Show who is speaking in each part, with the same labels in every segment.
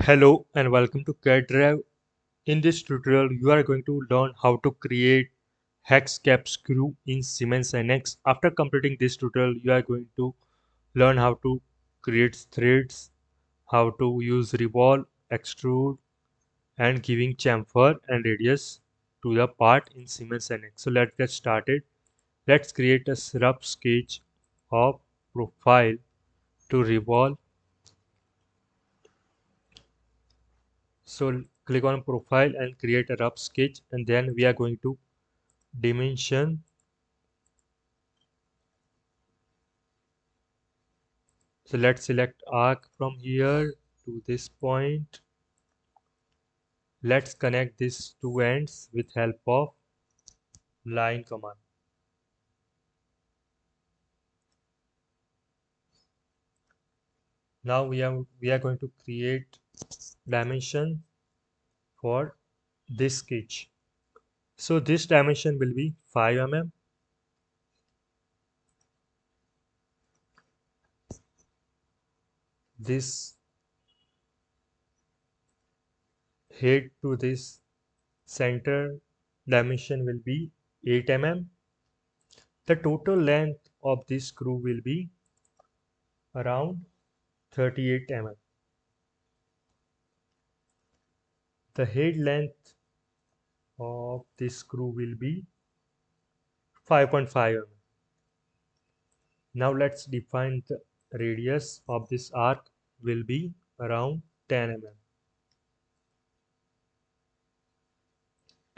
Speaker 1: Hello and welcome to CAD DRIVE. In this tutorial, you are going to learn how to create hex cap screw in Siemens NX. After completing this tutorial, you are going to learn how to create threads, how to use revolve, extrude, and giving chamfer and radius to the part in Siemens NX. So let's get started. Let's create a rough sketch of profile to revolve. So click on profile and create a rough sketch, and then we are going to dimension. So let's select arc from here to this point. Let's connect these two ends with help of line command. Now we are going to create dimension for this sketch. So this dimension will be 5 mm. This head to this center dimension will be 8 mm. The total length of this screw will be around 38 mm. The head length of this screw will be 5.5 mm. Now let's define the radius of this arc will be around 10 mm,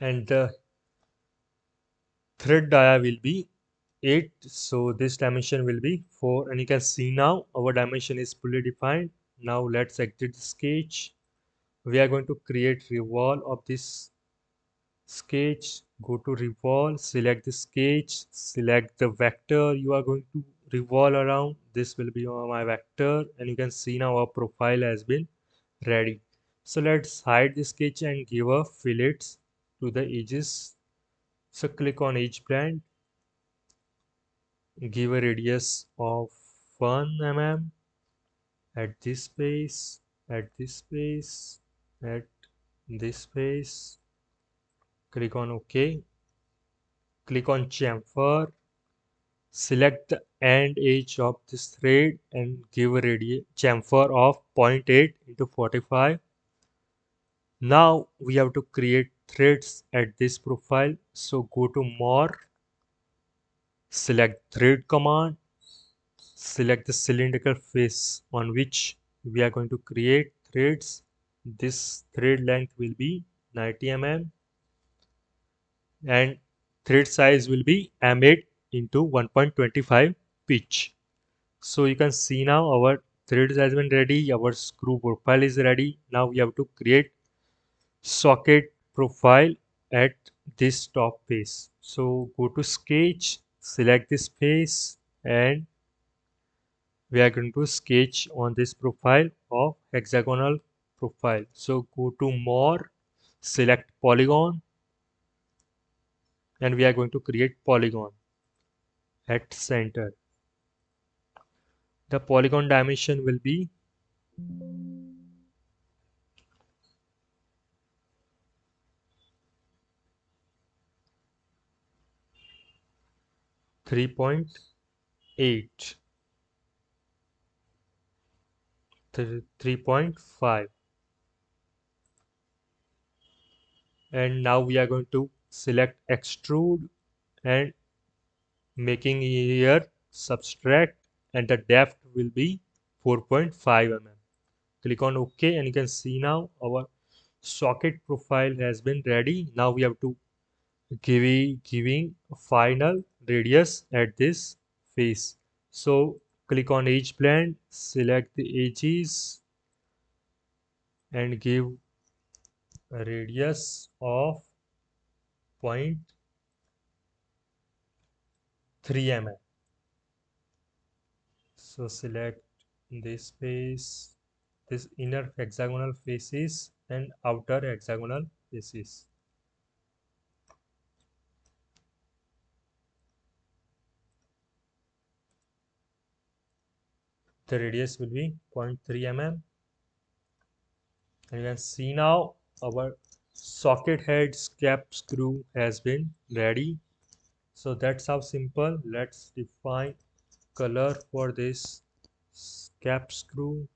Speaker 1: and the thread dia will be 8, so this dimension will be 4, and you can see now our dimension is fully defined. Now let's exit the sketch. We are going to create revolve of this sketch. Go to revolve, select the sketch, select the vector you are going to revolve around. This will be my vector, and you can see now our profile has been ready. So let's hide the sketch and give a fillets to the edges. So click on edge blend, give a radius of 1 mm at this space, at this space, at this space. Click on OK. Click on chamfer. Select the end edge of this thread and give a chamfer of 0.8 into 45. Now we have to create threads at this profile. So go to more, select thread command, select the cylindrical face on which we are going to create threads. This thread length will be 90 mm and thread size will be M8 into 1.25 pitch. So you can see now our thread has been ready, our screw profile is ready. Now we have to create socket profile at this top face. So go to sketch, select this face, and we are going to sketch on this profile of hexagonal profile. So go to more, select polygon, and we are going to create polygon at center. The polygon dimension will be 3.8, 3.5, and now we are going to select extrude and making here subtract, and the depth will be 4.5 mm. Click on OK, and you can see now our socket profile has been ready. Now we have to giving a final radius at this face. So click on edge blend, select the edges and give a radius of 0.3 mm. So select this face, this inner hexagonal faces and outer hexagonal faces. The radius will be 0.3 mm. And you can see now our socket head cap screw has been ready. So that's how simple. Let's define color for this cap screw.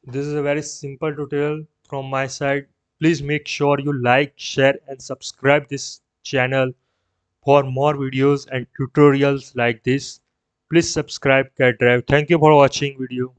Speaker 1: This is a very simple tutorial from my side. Please make sure you like, share and subscribe this channel for more videos and tutorials like this. Please subscribe CAD Drive. Thank you for watching video.